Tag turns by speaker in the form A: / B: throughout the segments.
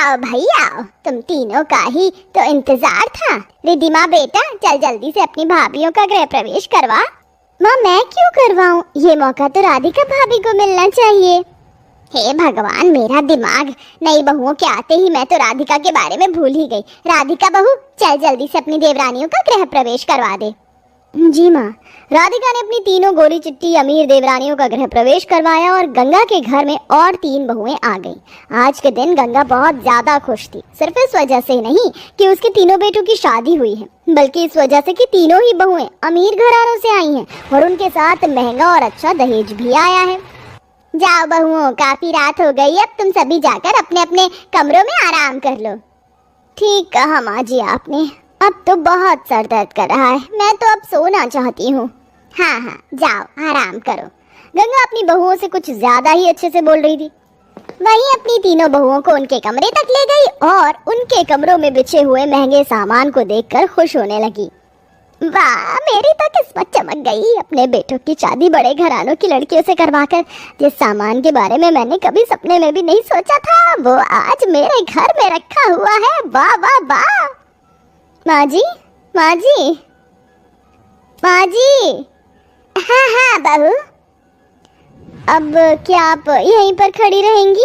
A: आओ भाई आओ, तुम तीनों का ही तो इंतजार था। रिद्धिमा बेटा, चल जल्दी से अपनी भाभीियों का गृह प्रवेश करवा। माँ मैं क्यों करवाऊं? ये मौका तो राधिका भाभी को मिलना चाहिए। हे भगवान, मेरा दिमाग, नई बहुओं के आते ही मैं तो राधिका के बारे में भूल ही गई। राधिका बहू, चल जल्दी से अपनी देवरानियों का गृह प्रवेश करवा दे। जी माँ। राधिका ने अपनी तीनों गोरी चिट्टी अमीर देवरानियों का गृह प्रवेश करवाया और गंगा के घर में और 3 बहुएं आ गईं। आज के दिन गंगा बहुत ज्यादा खुश थी, सिर्फ इस वजह से नहीं कि उसके तीनों बेटों की शादी हुई है, बल्कि इस वजह से कि तीनों ही बहुएं अमीर घरानों से आई हैं और उनके साथ महंगा और अच्छा दहेज भी आया है। जाओ बहुओं, काफी रात हो गई, अब तुम सभी जाकर अपने अपने कमरों में आराम कर लो। ठीक कहा माँ जी आपने, अब तो बहुत सर दर्द कर रहा है, मैं तो अब सोना चाहती हूँ। हाँ हाँ, जाओ आराम करो। गंगा अपनी बहुओं से कुछ ज्यादा ही अच्छे से बोल रही थी। वहीं अपनी तीनों बहुओं को उनके कमरे तक ले गई और उनके कमरों में बिछे हुए महंगे सामान को देखकर खुश होने लगी। वाह, मेरी तो किस्मत चमक गई, अपने बेटों की शादी बड़े घरानों की लड़कियों से करवाकर जिस सामान के बारे में मैंने कभी सपने में भी नहीं सोचा था, वो आज मेरे घर में रखा हुआ है। वाह वाह वाह। माँ जी, माँ जी, माँ जी। हाँ हाँ बहू, अब क्या आप यहीं पर खड़ी रहेंगी?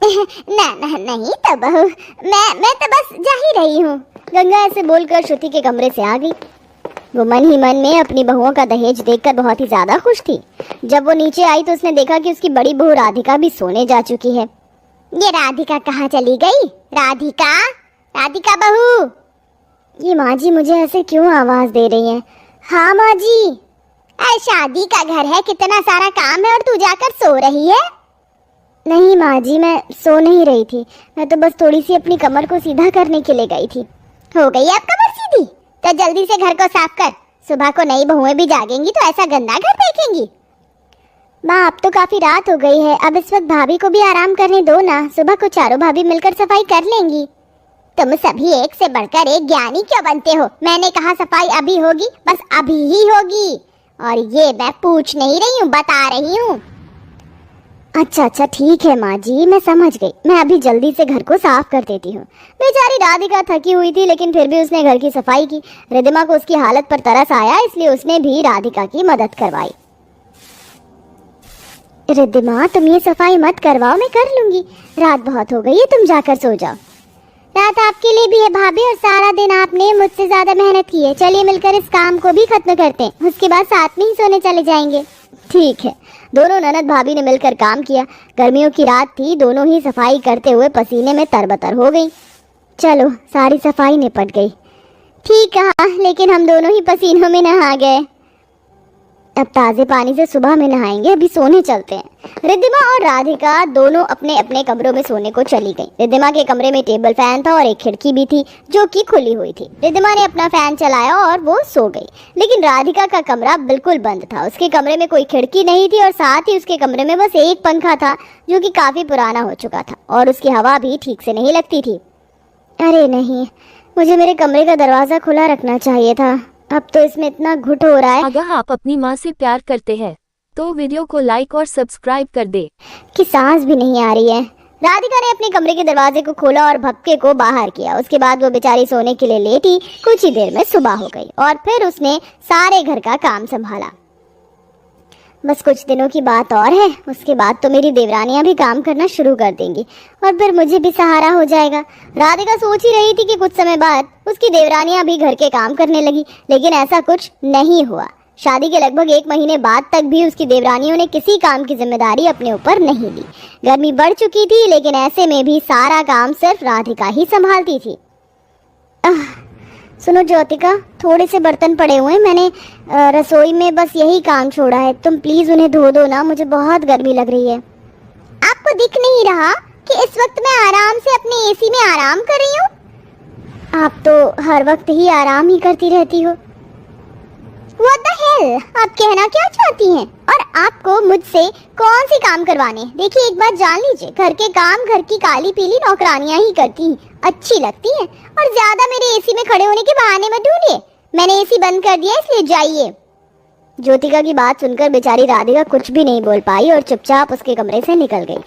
A: ना ना नहीं तो बहू, मैं तो बस जा ही रही हूँ। गंगा ऐसे बोलकर श्रुति के कमरे से आ गई। वो मन ही मन में अपनी बहुओं का दहेज देखकर बहुत ही ज्यादा खुश थी। जब वो नीचे आई तो उसने देखा कि उसकी बड़ी बहू राधिका भी सोने जा चुकी है। ये राधिका कहाँ चली गई? राधिका, राधिका बहू। ये माँ जी मुझे ऐसे क्यों आवाज दे रही हैं? हाँ माँ जी। शादी का घर है, कितना सारा काम है और तू जाकर सो रही है? नहीं माँ जी, मैं सो नहीं रही थी, मैं तो बस थोड़ी सी अपनी कमर को सीधा करने के लिए गई थी। हो गई अब कमर सीधी? तो जल्दी से घर को साफ कर, सुबह को नई बहुएं भी जागेंगी तो ऐसा गंदा घर देखेंगी। माँ अब तो काफी रात हो गई है, अब इस वक्त भाभी को भी आराम करने दो ना, सुबह को चारों भाभी मिलकर सफाई कर लेंगी। तुम सभी एक से बढ़कर एक ज्ञानी क्यों बनते हो? मैंने कहा सफाई अभी होगी, बस अभी ही होगी, और ये मैं पूछ नहीं रही हूँ, बता रही हूँ। अच्छा ठीक है माँ जी, मैं समझ गई, मैं अभी जल्दी से घर को साफ कर देती हूँ। बेचारी राधिका थकी हुई थी, लेकिन फिर भी उसने घर की सफाई की। रिद्धिमा को उसकी हालत पर तरस आया, इसलिए उसने भी राधिका की मदद करवाई। रिद्धिमा तुम ये सफाई मत करवाओ, मैं कर लूंगी, रात बहुत हो गई है, तुम जाकर सो जाओ। रात आपके लिए भी है भाभी, और सारा दिन आपने मुझसे ज्यादा मेहनत की है। चलिए मिलकर इस काम को भी खत्म करते हैं, उसके बाद साथ में ही सोने चले जाएंगे। ठीक है। दोनों ननद भाभी ने मिलकर काम किया। गर्मियों की रात थी, दोनों ही सफाई करते हुए पसीने में तरबतर हो गई। चलो सारी सफाई निपट गई। ठीक कहा, लेकिन हम दोनों ही पसीनों में नहा गए। अब ताजे पानी से सुबह में नहाएंगे, अभी सोने चलते हैं। रिद्धिमा और राधिका दोनों अपने अपने कमरों में सोने को चली गईं। रिद्धिमा के कमरे में टेबल फैन था और एक खिड़की भी थी जो कि खुली हुई थी। रिद्धिमा ने अपना फैन चलाया और वो सो गई, लेकिन राधिका का कमरा बिल्कुल बंद था। उसके कमरे में कोई खिड़की नहीं थी और साथ ही उसके कमरे में बस एक पंखा था जो कि काफी पुराना हो चुका था और उसकी हवा भी ठीक से नहीं लगती थी। अरे नहीं, मुझे मेरे कमरे का दरवाजा खुला रखना चाहिए था, अब तो इसमें इतना घुट हो रहा है।
B: अगर आप अपनी माँ से प्यार करते हैं तो वीडियो को लाइक और सब्सक्राइब कर दे।
A: कि सांस भी नहीं आ रही है। राधिका ने अपने कमरे के दरवाजे को खोला और भक्के को बाहर किया। उसके बाद वो बेचारी सोने के लिए लेटी। कुछ ही देर में सुबह हो गई और फिर उसने सारे घर का काम संभाला। बस कुछ दिनों की बात और है, उसके बाद तो मेरी देवरानियां भी काम करना शुरू कर देंगी और फिर मुझे भी सहारा हो जाएगा। राधिका सोच ही रही थी कि कुछ समय बाद उसकी देवरानियां भी घर के काम करने लगी, लेकिन ऐसा कुछ नहीं हुआ। शादी के लगभग 1 महीने बाद तक भी उसकी देवरानियों ने किसी काम की जिम्मेदारी अपने ऊपर नहीं ली। गर्मी बढ़ चुकी थी, लेकिन ऐसे में भी सारा काम सिर्फ राधिका ही संभालती थी। सुनो ज्योतिका, थोड़े से बर्तन पड़े हुए हैं, मैंने रसोई में बस यही काम छोड़ा है, तुम प्लीज उन्हें धो दो ना, मुझे बहुत गर्मी लग रही है। आपको दिख नहीं रहा कि इस वक्त मैं आराम से अपने एसी में आराम कर रही हूँ? आप तो हर वक्त ही आराम ही करती रहती हो। What the hell? आप कहना क्या चाहती हैं? और आपको मुझसे कौन सी काम करवाने? देखिए एक बात जान लीजिए, घर के काम घर की काली पीली नौकरानियां ही करती अच्छी लगती हैं, और ज्यादा मेरे एसी में खड़े होने के बहाने मत ढूंढिए। मैंने एसी बंद कर दिया, इसलिए जाइए। ज्योतिका की बात सुनकर बेचारी राधिका कुछ भी नहीं बोल पाई और चुपचाप उसके कमरे से निकल गई।